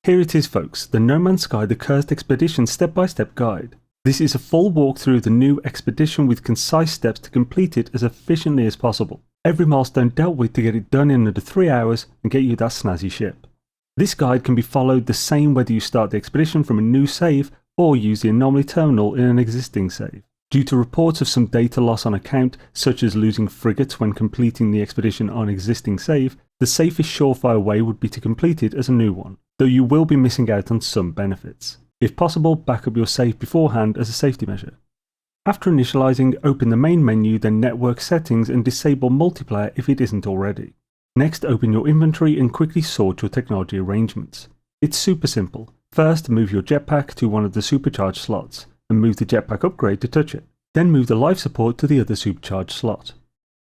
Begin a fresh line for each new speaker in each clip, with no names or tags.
Here it is folks, the No Man's Sky The Cursed Expedition step-by-step guide. This is a full walkthrough of the new expedition with concise steps to complete it as efficiently as possible. Every milestone dealt with to get it done in under 3 hours and get you that snazzy ship. This guide can be followed the same whether you start the expedition from a new save or use the anomaly terminal in an existing save. Due to reports of some data loss on account, such as losing frigates when completing the expedition on existing save, the safest surefire way would be to complete it as a new one, though you will be missing out on some benefits. If possible, back up your save beforehand as a safety measure. After initializing, open the main menu, then network settings and disable multiplayer if it isn't already. Next, open your inventory and quickly sort your technology arrangements. It's super simple. First, move your jetpack to one of the supercharged slots, and move the jetpack upgrade to touch it. Then move the life support to the other supercharged slot.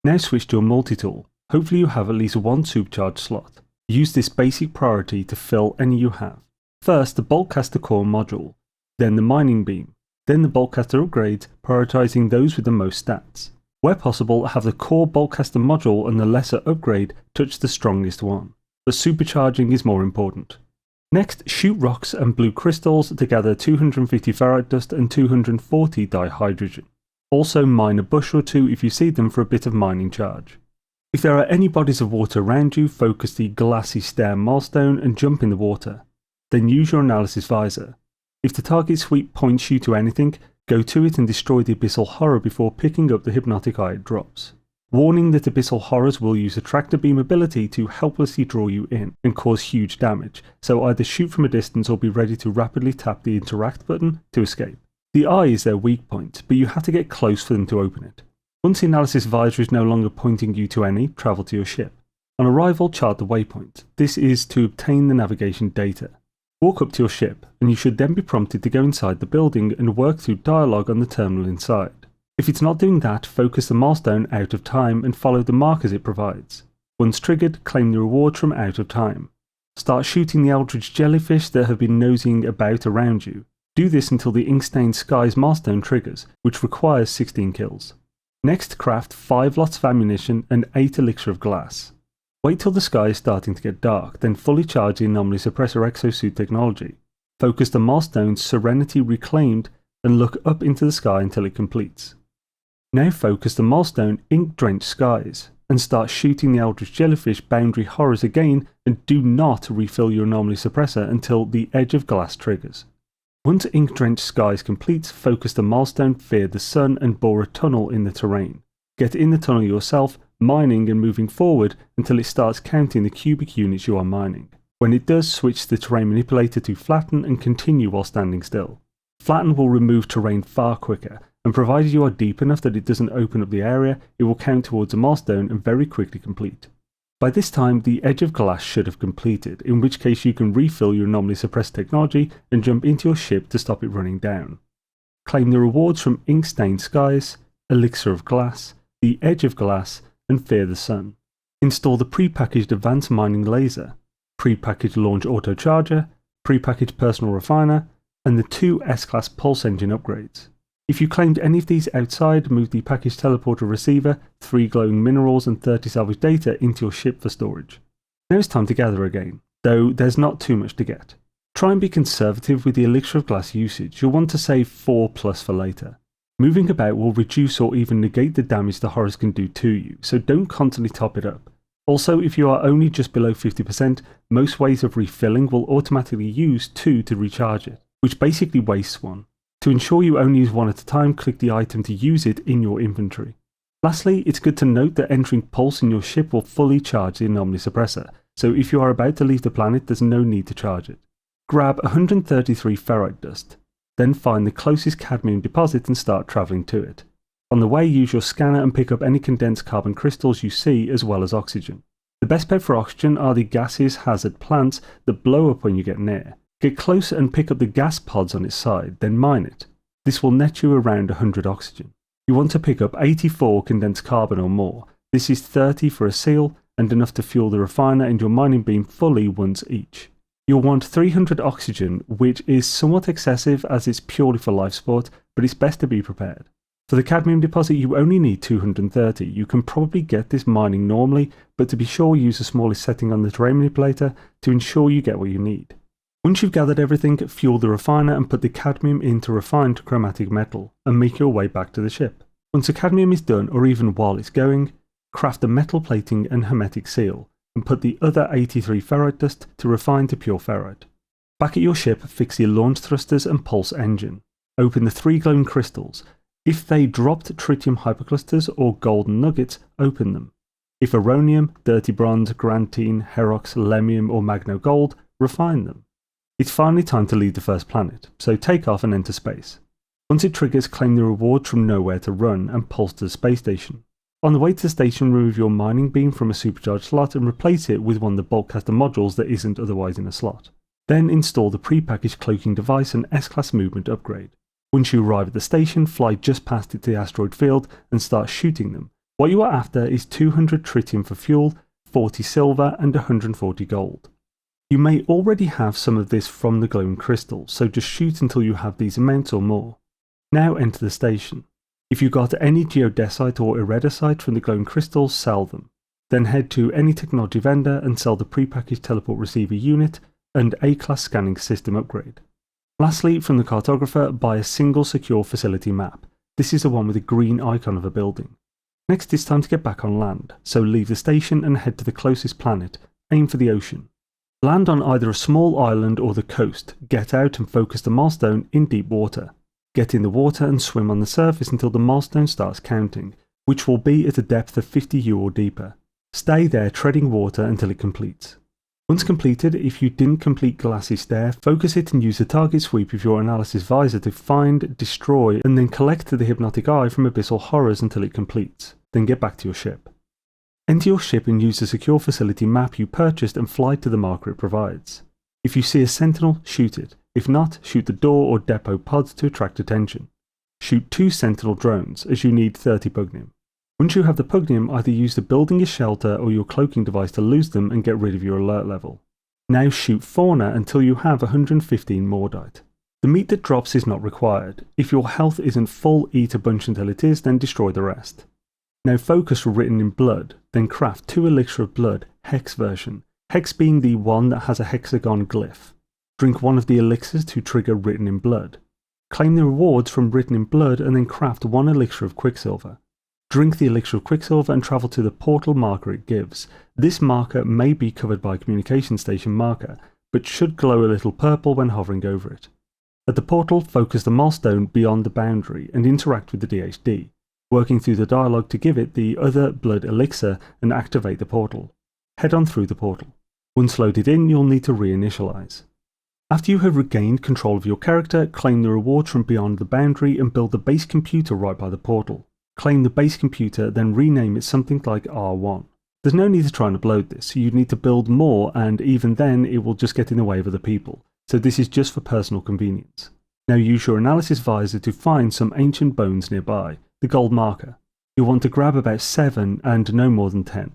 Now switch to your multi-tool. Hopefully you have at least one supercharged slot. Use this basic priority to fill any you have. First the Bulkcaster core module, then the mining beam, then the Bulkcaster upgrades, prioritizing those with the most stats. Where possible, have the core Bulkcaster module and the lesser upgrade touch the strongest one, but supercharging is more important. Next, shoot rocks and blue crystals to gather 250 ferrite dust and 240 dihydrogen. Also mine a bush or two if you see them for a bit of mining charge. If there are any bodies of water around you, focus the glassy stare milestone and jump in the water. Then use your analysis visor. If the target sweep points you to anything, go to it and destroy the abyssal horror before picking up the hypnotic eye it drops. Warning that abyssal horrors will use a tractor beam ability to helplessly draw you in and cause huge damage, so either shoot from a distance or be ready to rapidly tap the interact button to escape. The eye is their weak point, but you have to get close for them to open it. Once the analysis visor is no longer pointing you to any, travel to your ship. On arrival, chart the waypoint. This is to obtain the navigation data. Walk up to your ship, and you should then be prompted to go inside the building and work through dialogue on the terminal inside. If it's not doing that, focus the milestone out of time and follow the markers it provides. Once triggered, claim the reward from out of time. Start shooting the eldritch jellyfish that have been nosing about around you. Do this until the ink-stained skies milestone triggers, which requires 16 kills. Next, craft 5 lots of ammunition and 8 elixir of glass. Wait till the sky is starting to get dark, then fully charge the anomaly suppressor exosuit technology. Focus the milestone Serenity Reclaimed and look up into the sky until it completes. Now focus the milestone Ink-Drenched Skies and start shooting the eldritch jellyfish boundary horrors again, and do not refill your anomaly suppressor until the edge of glass triggers. Once Ink-Drenched Skies completes, focus the milestone Fear the Sun and bore a tunnel in the terrain. Get in the tunnel yourself, mining and moving forward until it starts counting the cubic units you are mining. When it does, switch the terrain manipulator to flatten and continue while standing still. Flatten will remove terrain far quicker, and provided you are deep enough that it doesn't open up the area, it will count towards a milestone and very quickly complete. By this time, the edge of glass should have completed, in which case you can refill your anomaly suppressed technology and jump into your ship to stop it running down. Claim the rewards from Ink-Stained Skies, Elixir of Glass, the Edge of Glass, and Fear the Sun. Install the pre-packaged Advanced Mining Laser, pre-packaged Launch Auto Charger, pre-packaged Personal Refiner, and the 2 S-Class Pulse Engine upgrades. If you claimed any of these outside, move the packaged teleporter receiver, 3 glowing minerals and 30 salvage data into your ship for storage. Now it's time to gather again, though there's not too much to get. Try and be conservative with the Elixir of Glass usage. You'll want to save 4+ for later. Moving about will reduce or even negate the damage the horrors can do to you, so don't constantly top it up. Also, if you are only just below 50%, most ways of refilling will automatically use 2 to recharge it, which basically wastes 1. To ensure you only use 1 at a time, click the item to use it in your inventory. Lastly, it's good to note that entering Pulse in your ship will fully charge the anomaly suppressor, so if you are about to leave the planet, there's no need to charge it. Grab 133 ferrite dust, then find the closest cadmium deposit and start travelling to it. On the way, use your scanner and pick up any condensed carbon crystals you see, as well as oxygen. The best bet for oxygen are the gaseous hazard plants that blow up when you get near. Get close and pick up the gas pods on its side, then mine it. This will net you around 100 oxygen. You want to pick up 84 condensed carbon or more. This is 30 for a seal and enough to fuel the refiner and your mining beam fully once each. You'll want 300 oxygen, which is somewhat excessive as it's purely for life support, but it's best to be prepared. For the cadmium deposit you only need 230. You can probably get this mining normally, but to be sure use the smallest setting on the terrain manipulator to ensure you get what you need. Once you've gathered everything, fuel the refiner and put the cadmium into refined chromatic metal, and make your way back to the ship. Once the cadmium is done, or even while it's going, craft the metal plating and hermetic seal, and put the other 83 ferrite dust to refine to pure ferrite. Back at your ship, fix your launch thrusters and pulse engine. Open the 3 glowing crystals. If they dropped tritium hyperclusters or golden nuggets, open them. If aronium, dirty bronze, grantine, herox, lemium or magno gold, refine them. It's finally time to leave the first planet, so take off and enter space. Once it triggers, claim the rewards from Nowhere to Run and pulse to the space station. On the way to the station, remove your mining beam from a supercharged slot and replace it with one of the bulkcaster modules that isn't otherwise in a slot. Then install the pre-packaged cloaking device and S-Class movement upgrade. Once you arrive at the station, fly just past it to the asteroid field and start shooting them. What you are after is 200 tritium for fuel, 40 silver and 140 gold. You may already have some of this from the glowing crystals, so just shoot until you have these amounts or more. Now enter the station. If you got any geodesite or iridesite from the glowing crystals, sell them. Then head to any technology vendor and sell the prepackaged teleport receiver unit and A-Class scanning system upgrade. Lastly, from the cartographer, buy a single secure facility map. This is the one with a green icon of a building. Next, it's time to get back on land, so leave the station and head to the closest planet. Aim for the ocean. Land on either a small island or the coast, get out and focus the milestone in deep water. Get in the water and swim on the surface until the milestone starts counting, which will be at a depth of 50 U or deeper. Stay there treading water until it completes. Once completed, if you didn't complete Glassy Stair, focus it and use the target sweep of your analysis visor to find, destroy, and then collect the hypnotic eye from Abyssal Horrors until it completes. Then get back to your ship. Enter your ship and use the secure facility map you purchased and fly to the marker it provides. If you see a sentinel, shoot it. If not, shoot the door or depot pods to attract attention. Shoot 2 sentinel drones, as you need 30 pugnium. Once you have the pugnium, either use the building as shelter or your cloaking device to lose them and get rid of your alert level. Now shoot fauna until you have 115 Mordite. The meat that drops is not required. If your health isn't full, eat a bunch until it is, then destroy the rest. Now focus written in blood, then craft 2 elixir of blood, hex version, hex being the one that has a hexagon glyph. Drink one of the elixirs to trigger written in blood. Claim the rewards from written in blood and then craft 1 elixir of quicksilver. Drink the elixir of quicksilver and travel to the portal marker it gives. This marker may be covered by a communication station marker, but should glow a little purple when hovering over it. At the portal, focus the milestone beyond the boundary and interact with the DHD, working through the dialogue to give it the other blood elixir and activate the portal. Head on through the portal. Once loaded in, you'll need to reinitialize. After you have regained control of your character, claim the rewards from beyond the boundary and build the base computer right by the portal. Claim the base computer, then rename it something like R1. There's no need to try and upload this, you'd need to build more, and even then it will just get in the way of other people, so this is just for personal convenience. Now use your analysis visor to find some ancient bones nearby, the gold marker. You'll want to grab about 7 and no more than 10.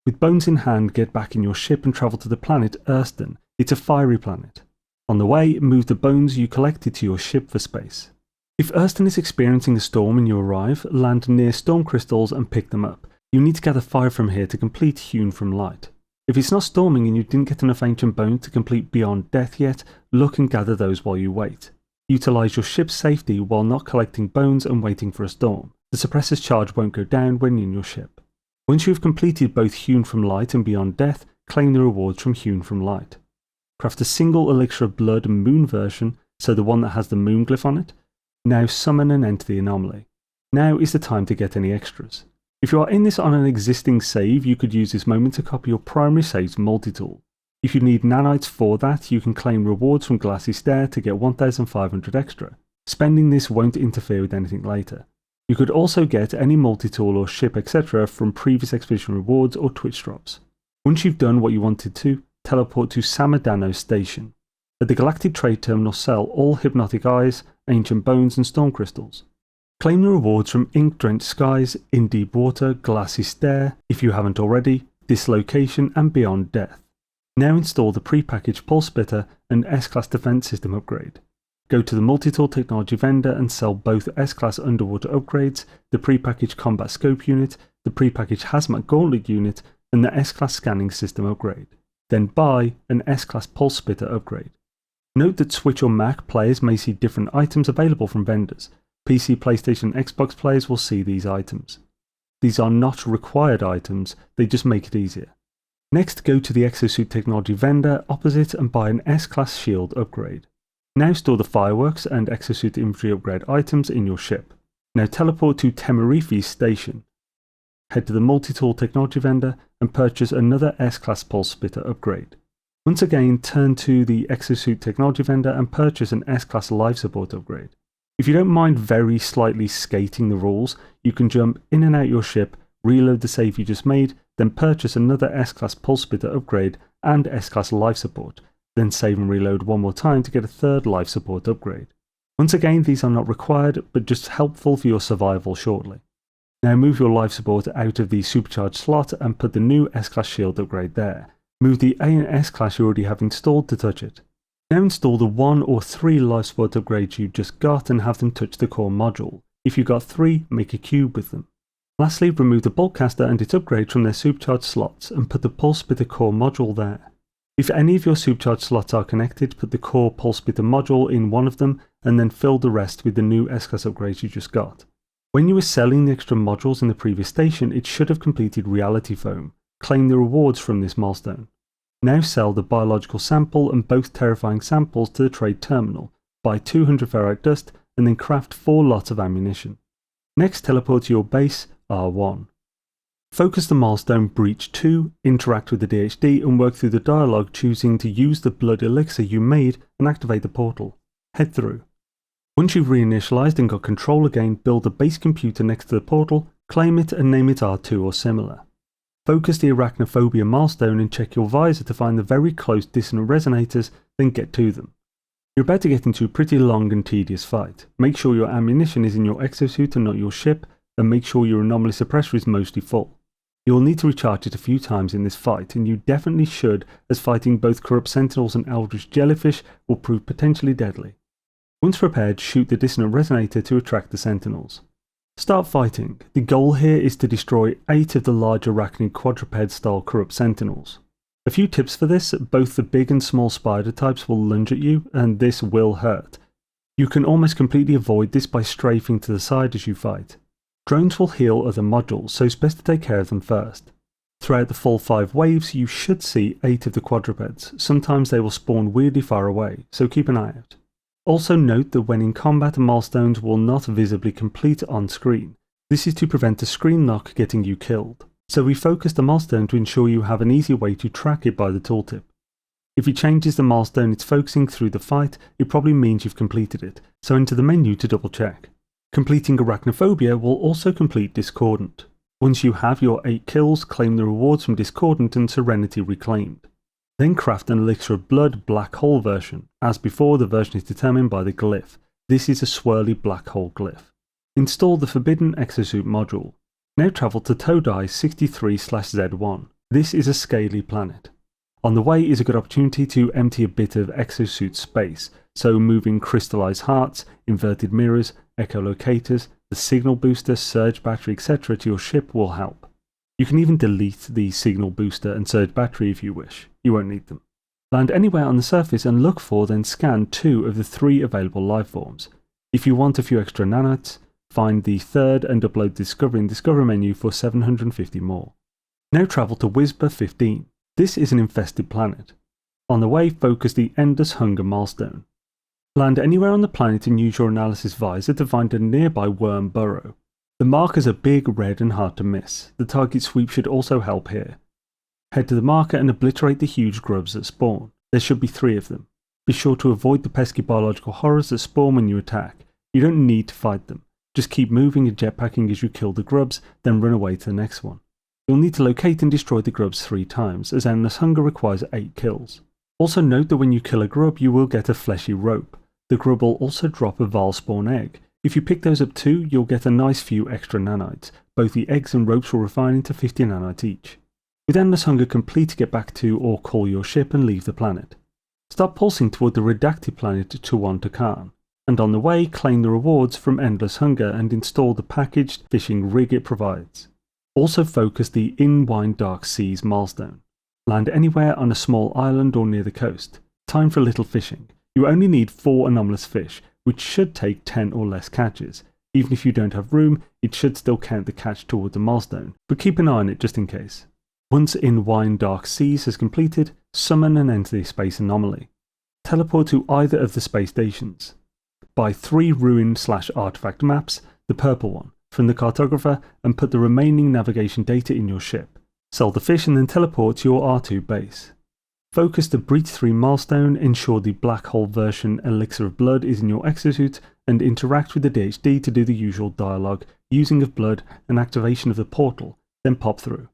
With bones in hand, get back in your ship and travel to the planet Erston. It's a fiery planet. On the way, move the bones you collected to your ship for space. If Erston is experiencing a storm and you arrive, land near storm crystals and pick them up. You need to gather 5 from here to complete Hewn from Light. If it's not storming and you didn't get enough ancient bones to complete Beyond Death yet, look and gather those while you wait. Utilize your ship's safety while not collecting bones and waiting for a storm. The suppressor's charge won't go down when in your ship. Once you have completed both Hewn from Light and Beyond Death, claim the rewards from Hewn from Light. Craft a single elixir of blood moon version, so the one that has the moon glyph on it. Now summon and enter the anomaly. Now is the time to get any extras. If you are in this on an existing save, you could use this moment to copy your primary save's multi-tool. If you need nanites for that, you can claim rewards from Glassy Stair to get 1,500 extra. Spending this won't interfere with anything later. You could also get any multi-tool or ship etc. from previous expedition rewards or Twitch drops. Once you've done what you wanted to, teleport to Samadano's station. At the Galactic Trade Terminal, sell all hypnotic eyes, ancient bones and storm crystals. Claim the rewards from Ink-Drenched Skies, In Deep Water, Glassy Stair, if you haven't already, Dislocation and Beyond Death. Now install the pre-packaged Pulse Splitter and S-Class Defense System upgrade. Go to the multi-tool technology vendor and sell both S-Class underwater upgrades, the pre-packaged Combat Scope unit, the pre-packaged Hazmat Gauntlet unit, and the S-Class Scanning System upgrade. Then buy an S-Class Pulse Splitter upgrade. Note that Switch or Mac players may see different items available from vendors. PC, PlayStation, and Xbox players will see these items. These are not required items, they just make it easier. Next, go to the Exosuit Technology vendor opposite and buy an S-Class shield upgrade. Now store the Fireworks and Exosuit Infantry upgrade items in your ship. Now teleport to Temerife's station. Head to the Multi-Tool Technology vendor and purchase another S-Class Pulse Splitter upgrade. Once again, turn to the Exosuit Technology vendor and purchase an S-Class Life Support upgrade. If you don't mind very slightly skating the rules, you can jump in and out your ship, reload the save you just made, then purchase another S-Class Pulse Splitter upgrade and S-Class Life Support, then save and reload one more time to get a third Life Support upgrade. Once again, these are not required, but just helpful for your survival shortly. Now move your Life Support out of the Supercharged slot and put the new S-Class Shield upgrade there. Move the A and S-Class you already have installed to touch it. Now install the 1 or 3 Life Support upgrades you just got and have them touch the core module. If you got 3, make a cube with them. Lastly, remove the Boltcaster and its upgrades from their supercharged slots and put the Pulse Splitter core module there. If any of your supercharged slots are connected, put the core Pulse Splitter module in one of them and then fill the rest with the new S-Class upgrades you just got. When you were selling the extra modules in the previous station, it should have completed Reality Foam. Claim the rewards from this milestone. Now sell the biological sample and both terrifying samples to the trade terminal, buy 200 ferrite dust, and then craft 4 lots of ammunition. Next, teleport to your base, R1. Focus the milestone Breach 2, interact with the DHD, and work through the dialogue choosing to use the blood elixir you made and activate the portal. Head through. Once you've reinitialized and got control again, build a base computer next to the portal, claim it and name it R2 or similar. Focus the Arachnophobia milestone and check your visor to find the very close dissonant resonators, then get to them. You're about to get into a pretty long and tedious fight. Make sure your ammunition is in your exosuit and not your ship, and make sure your anomaly suppressor is mostly full. You will need to recharge it a few times in this fight, and you definitely should, as fighting both corrupt sentinels and eldritch jellyfish will prove potentially deadly. Once prepared, shoot the dissonant resonator to attract the sentinels. Start fighting. The goal here is to destroy 8 of the large arachnid quadruped-style corrupt sentinels. A few tips for this: both the big and small spider types will lunge at you, and this will hurt. You can almost completely avoid this by strafing to the side as you fight. Drones will heal other modules, so it's best to take care of them first. Throughout the full 5 waves, you should see 8 of the quadrupeds. Sometimes they will spawn weirdly far away, so keep an eye out. Also note that when in combat, milestones will not visibly complete on screen. This is to prevent a screen lock getting you killed. So we focus the milestone to ensure you have an easy way to track it by the tooltip. If it changes the milestone it's focusing through the fight, it probably means you've completed it, so enter the menu to double check. Completing Arachnophobia will also complete Discordant. Once you have your 8 kills, claim the rewards from Discordant and Serenity Reclaimed. Then craft an Elixir of Blood Black Hole version. As before, the version is determined by the glyph. This is a swirly black hole glyph. Install the Forbidden Exosuit module. Now travel to Todai 63/Z1. This is a scaly planet. On the way is a good opportunity to empty a bit of exosuit space, so moving crystallized hearts, inverted mirrors, echolocators, the signal booster, surge battery, etc. to your ship will help. You can even delete the signal booster and surge battery if you wish. You won't need them. Land anywhere on the surface and look for, then scan 2 of the 3 available life forms. If you want a few extra nanites, find the 3rd and upload Discovery in Discover menu for 750 more. Now travel to Wisba 15. This is an infested planet. On the way, focus the Endless Hunger milestone. Land anywhere on the planet and use your analysis visor to find a nearby worm burrow. The markers are big, red and hard to miss. The target sweep should also help here. Head to the marker and obliterate the huge grubs that spawn. There should be 3 of them. Be sure to avoid the pesky biological horrors that spawn when you attack. You don't need to fight them. Just keep moving and jetpacking as you kill the grubs, then run away to the next one. You'll need to locate and destroy the grubs 3 times, as Endless Hunger requires 8 kills. Also note that when you kill a grub, you will get a fleshy rope. The grub will also drop a Val spawn egg. If you pick those up too, you'll get a nice few extra nanites. Both the eggs and ropes will refine into 50 nanites each. With Endless Hunger complete, get back to or call your ship and leave the planet. Start pulsing toward the redacted planet Tuwan Takan, and on the way claim the rewards from Endless Hunger and install the packaged fishing rig it provides. Also focus the In Wine Dark Seas milestone. Land anywhere on a small island or near the coast. Time for a little fishing. You only need 4 anomalous fish, which should take 10 or less catches. Even if you don't have room, it should still count the catch towards a milestone, but keep an eye on it just in case. Once In Wine Dark Seas has completed, summon and enter the space anomaly. Teleport to either of the space stations. Buy 3 ruin/artifact maps, the purple one, from the cartographer and put the remaining navigation data in your ship. Sell the fish and then teleport to your R2 base. Focus the Breach 3 milestone, ensure the Black Hole version Elixir of Blood is in your exosuit, and interact with the DHD to do the usual dialogue, using of blood and activation of the portal, then pop through.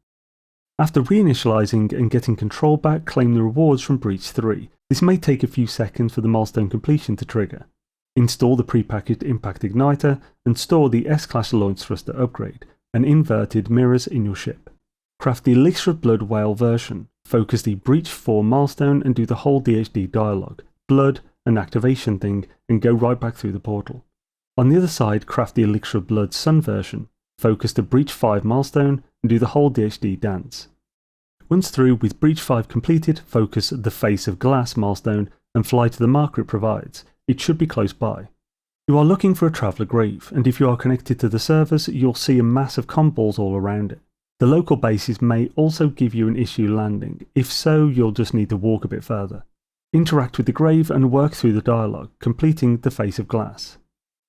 After reinitializing and getting control back, claim the rewards from Breach 3. This may take a few seconds for the milestone completion to trigger. Install the prepackaged Impact Igniter and store the S-Class Launch Thruster upgrade and inverted mirrors in your ship. Craft the Elixir of Blood Whale version. Focus the Breach 4 milestone and do the whole DHD dialogue, blood and activation thing, and go right back through the portal. On the other side, craft the Elixir of Blood Sun version. Focus the Breach 5 milestone and do the whole DHD dance. Once through with Breach 5 completed, focus the Face of Glass milestone and fly to the marker it provides. It should be close by. You are looking for a Traveller Grave, and if you are connected to the servers, you'll see a mass of comballs all around it. The local bases may also give you an issue landing. If so, you'll just need to walk a bit further. Interact with the grave and work through the dialogue, completing the Face of Glass.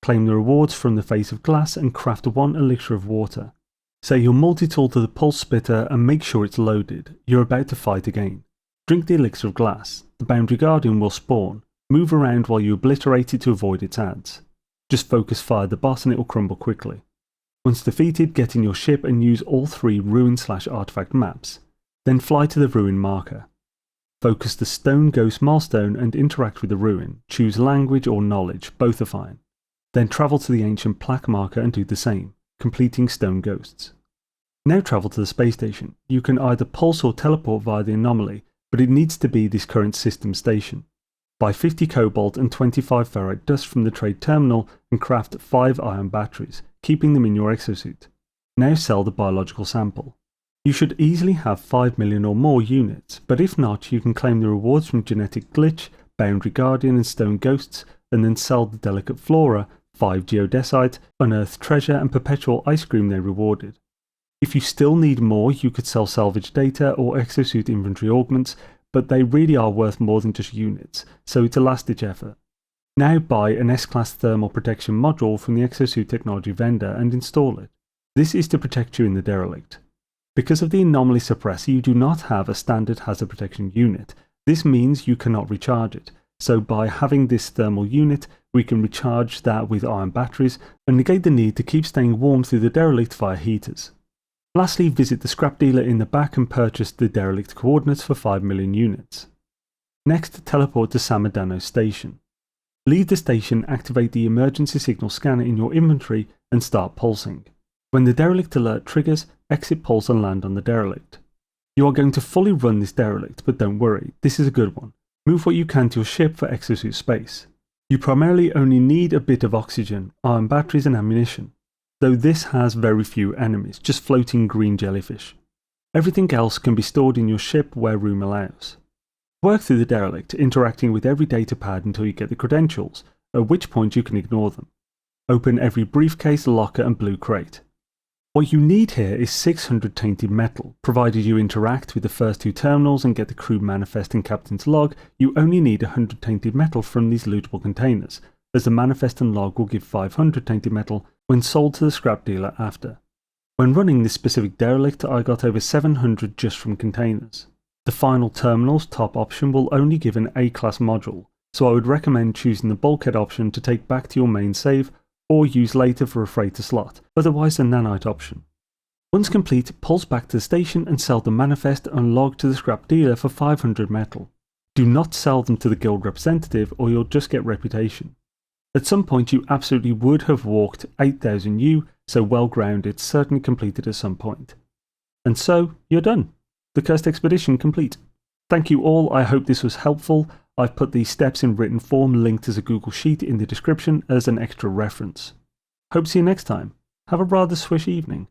Claim the rewards from the Face of Glass and craft 1 Elixir of Water. Set your multi-tool to the Pulse Spitter and make sure it's loaded. You're about to fight again. Drink the Elixir of Glass. The Boundary Guardian will spawn. Move around while you obliterate it to avoid its adds. Just focus fire the boss and it will crumble quickly. Once defeated, get in your ship and use all 3 ruin/artifact maps. Then fly to the ruin marker. Focus the Stone Ghost milestone and interact with the ruin. Choose language or knowledge, both are fine. Then travel to the ancient plaque marker and do the same, completing Stone Ghosts. Now travel to the space station. You can either pulse or teleport via the anomaly, but it needs to be this current system station. Buy 50 cobalt and 25 ferrite dust from the trade terminal and craft 5 ion batteries, keeping them in your exosuit. Now sell the biological sample. You should easily have 5 million or more units, but if not, you can claim the rewards from Genetic Glitch, Boundary Guardian and Stone Ghosts, and then sell the Delicate Flora, 5 Geodesite, Unearthed Treasure and Perpetual Ice Cream they rewarded. If you still need more, you could sell salvage data or exosuit inventory augments, but they really are worth more than just units, so it's a last-ditch effort. Now buy an S-Class thermal protection module from the exosuit technology vendor and install it. This is to protect you in the derelict. Because of the anomaly suppressor, you do not have a standard hazard protection unit. This means you cannot recharge it, so by having this thermal unit, we can recharge that with iron batteries and negate the need to keep staying warm through the derelict via heaters. Lastly, visit the scrap dealer in the back and purchase the derelict coordinates for 5 million units. Next, teleport to Samadano Station. Leave the station, activate the emergency signal scanner in your inventory and start pulsing. When the derelict alert triggers, exit pulse and land on the derelict. You are going to fully run this derelict, but don't worry, this is a good one. Move what you can to your ship for exosuit space. You primarily only need a bit of oxygen, iron batteries and ammunition, though this has very few enemies, just floating green jellyfish. Everything else can be stored in your ship where room allows. Work through the derelict, interacting with every data pad until you get the credentials, at which point you can ignore them. Open every briefcase, locker and blue crate. What you need here is 600 tainted metal. Provided you interact with the first 2 terminals and get the crew manifest and captain's log, you only need 100 tainted metal from these lootable containers, as the manifest and log will give 500 tainted metal when sold to the scrap dealer after. When running this specific derelict, I got over 700 just from containers. The final terminal's top option will only give an A-class module, so I would recommend choosing the bulkhead option to take back to your main save or use later for a freighter slot, otherwise the nanite option. Once complete, pulse back to the station and sell the manifest and log to the scrap dealer for 500 metal. Do not sell them to the guild representative or you'll just get reputation. At some point you absolutely would have walked 8000 U, so well grounded, certainly completed at some point. And so, you're done. The Cursed Expedition complete. Thank you all, I hope this was helpful. I've put these steps in written form linked as a Google Sheet in the description as an extra reference. Hope to see you next time. Have a rather swish evening.